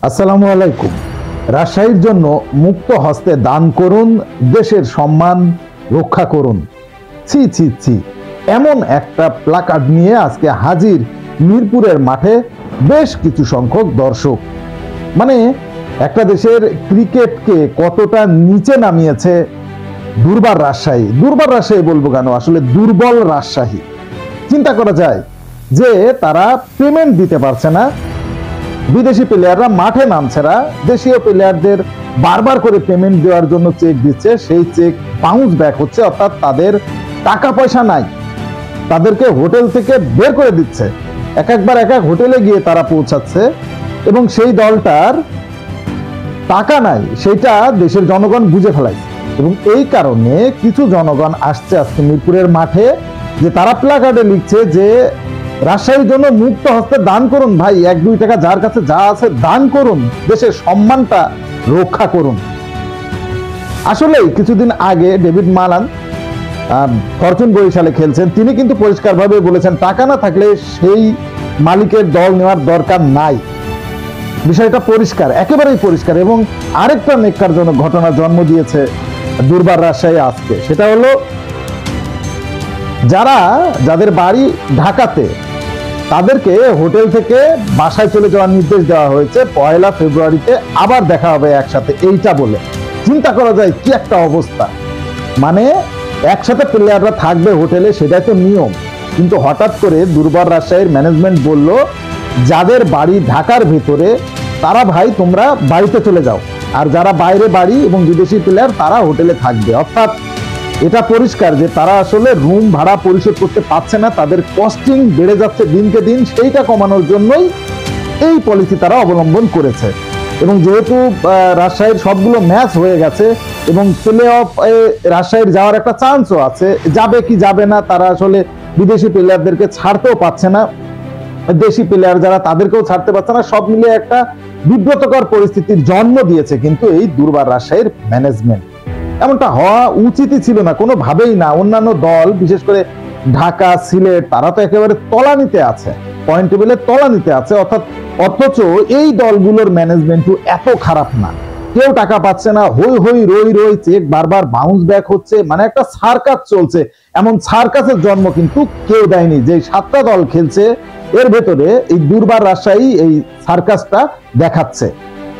আসসালামু আলাইকুম। রাজশাহীর জন্য মুক্ত হস্তে দান করুন, দেশের সম্মান রক্ষা করুন। ছি ছি ছি, এমন একটা প্লাকার্ড নিয়ে আজকে হাজির মিরপুরের মাঠে বেশ কিছু সংখ্যক দর্শক। মানে একটা দেশের ক্রিকেটকে কতটা নিচে নামিয়েছে দুর্বার রাজশাহী। দুর্বার রাজশাহী বলবো কেন, আসলে দুর্বল রাজশাহী। চিন্তা করা যায় যে তারা পেমেন্ট দিতে পারছে না, বিদেশি প্লেয়াররা মাঠে নামছে না, দেশীয় প্লেয়ারদের বারবার করে পেমেন্ট দেওয়ার জন্য চেক দিচ্ছে, সেই চেক বাউন্স ব্যাক হচ্ছে, অর্থাৎ তাদের টাকা পয়সা নাই, তাদেরকে হোটেল থেকে বের করে দিচ্ছে। এক এক হোটেলে গিয়ে তারা পৌঁছাচ্ছে এবং সেই দলটার টাকা নাই, সেটা দেশের জনগণ বুঝে ফেলাইছে। এবং এই কারণে কিছু জনগণ আসছে আজকে মিরপুরের মাঠে, যে তারা প্লাকার্ডে লিখছে যে রাজশাহীর জন্য মুক্ত হস্তে দান করুন। ভাই, 1-2 টাকা যার কাছে যা আছে দান করুন, দেশের সম্মানটা রক্ষা করুন। আসলেই কিছুদিন আগে ডেভিড মালান ফরচুন বরিশালে খেলছেন, তিনি কিন্তু পরিষ্কারভাবে বলেছেন টাকা না থাকলে সেই মালিকের দল নেওয়ার দরকার নাই। বিষয়টা পরিষ্কার, একেবারেই পরিষ্কার। এবং আরেকটা নেক্কারজনক ঘটনা জন্ম দিয়েছে দুর্বার রাজশাহী আজকে, সেটা হলো যাদের বাড়ি ঢাকাতে, তাদেরকে হোটেল থেকে বাসায় চলে যাওয়ার নির্দেশ দেওয়া হয়েছে। 1 ফেব্রুয়ারিতে আবার দেখা হবে একসাথে, এইটা বলে। চিন্তা করা যায় কি একটা অবস্থা। মানে একসাথে প্লেয়াররা থাকবে হোটেলে, সেটাই তো নিয়ম, কিন্তু হঠাৎ করে দুর্বার রাজশাহীর ম্যানেজমেন্ট বলল যাদের বাড়ি ঢাকার ভিতরে তারা ভাই তোমরা বাড়িতে চলে যাও, আর যারা বাইরে বাড়ি এবং বিদেশি প্লেয়ার তারা হোটেলে থাকবে। অর্থাৎ এটা পরিষ্কার যে তারা আসলে রুম ভাড়া পরিশোধ করতে পারছে না, তাদের কস্টিং বেড়ে যাচ্ছে দিনকে দিন, সেইটা কমানোর জন্যই এই পলিসি তারা অবলম্বন করেছে। এবং যেহেতু রাজশাহীর সবগুলো ম্যাচ হয়ে গেছে এবং প্লে অফ রাজশাহীর যাওয়ার একটা চান্সও আছে, যাবে কি যাবে না, তারা আসলে বিদেশি প্লেয়ারদেরকে ছাড়তেও পারছে না, দেশি প্লেয়ার যারা তাদেরকেও ছাড়তে পারছে না, সব মিলিয়ে একটা বিব্রতকর পরিস্থিতির জন্ম দিয়েছে কিন্তু এই দুর্বার রাজশাহীর ম্যানেজমেন্ট। এমনটা হওয়া উচিতই ছিল না, কোনোভাবেই না। অন্যান্য দল, বিশেষ করে ঢাকা, সিলেট, তারা তো একেবারে তলানিতে আছে, পয়েন্ট টেবিলে তলানিতে আছে, অথচ এই দলগুলোর ম্যানেজমেন্টও এত খারাপ না। কেউ টাকা পাচ্ছে না, হই হই রই রই, চেক বারবার বাউন্স ব্যাক হচ্ছে, মানে একটা সার্কাস চলছে। এমন সার্কাসের জন্ম কিন্তু কেউ দেয়নি। যে 7টা দল খেলছে এর ভেতরে এই দুর্বার রাজশাহী এই সার্কাসটা দেখাচ্ছে,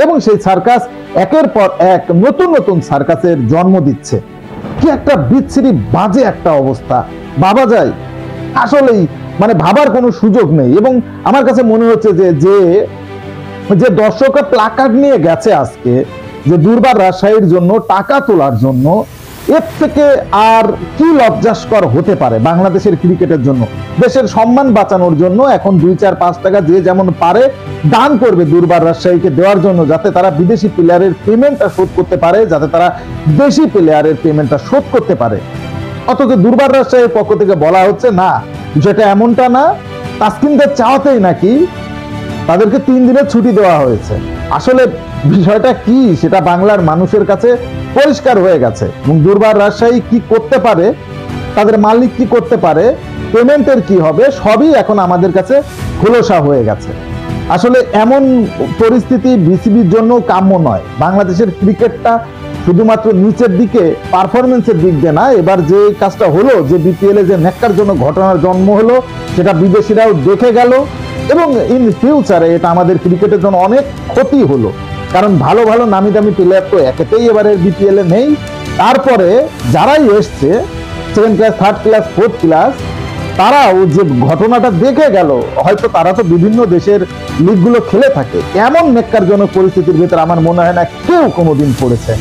এবং সেই সার্কাস একের পর এক নতুন নতুন সার্কাসের জন্ম দিচ্ছে। কি একটা বিচ্ছিরি বাজে একটা অবস্থা, ভাবা যায় আসলেই, মানে ভাবার কোনো সুযোগ নেই। এবং আমার কাছে মনে হচ্ছে যে দর্শকরা প্লাকার্ড নিয়ে গেছে আজকে, যে দুর্বার রাজশাহীর জন্য টাকা তোলার জন্য, এর থেকে আর কি লজ্জাস্কর হতে পারে বাংলাদেশের ক্রিকেটের জন্য। দেশের সম্মান বাঁচানোর জন্য এখন 2-4-5 টাকা যে যেমন পারে দান করবে দুর্বার রাজশাহীকে দেওয়ার জন্য, যাতে তারা বিদেশি প্লেয়ারের পেমেন্টটা শোধ করতে পারে, যাতে তারা দেশি প্লেয়ারের পেমেন্টটা শোধ করতে পারে। অথচ দুর্বার রাজশাহীর পক্ষ থেকে বলা হচ্ছে না, বিষয়টা এমনটা না, তাসকিনদের চাওয়াতেই নাকি তাদেরকে 3 দিনের ছুটি দেওয়া হয়েছে। আসলে বিষয়টা কি সেটা বাংলার মানুষের কাছে পরিষ্কার হয়ে গেছে। এবং দুর্বার রাজশাহী কি করতে পারে, তাদের মালিক কি করতে পারে, পেমেন্টের কি হবে, সবই এখন আমাদের কাছে খোলসা হয়ে গেছে। আসলে এমন পরিস্থিতি বিসিবির জন্য কাম্য নয়। বাংলাদেশের ক্রিকেটটা শুধুমাত্র নিচের দিকে পারফরমেন্সের দিক দিয়ে না, এবার যে কাজটা হলো, যে বিপিএল এ যে ন্যাক্কারজনক ঘটনার জন্ম হলো, সেটা বিদেশিরাও দেখে গেল, এবং ইন ফিউচারে এটা আমাদের ক্রিকেটের জন্য অনেক ক্ষতি হলো। কারণ ভালো ভালো নামি দামি প্লেয়ার তো একেতেই এবারে বিপিএল এ নেই। তারপরে যারাই এসছে 2nd class, 3rd class, 4th class, তারাও যে ঘটনাটা দেখে গেল, হয়তো তারা তো বিভিন্ন দেশের লিগগুলো খেলে থাকে, এমন নেক্কারজনক পরিস্থিতির ভিতরে আমার মনে হয় না কেউ কোনোদিন পড়েছে।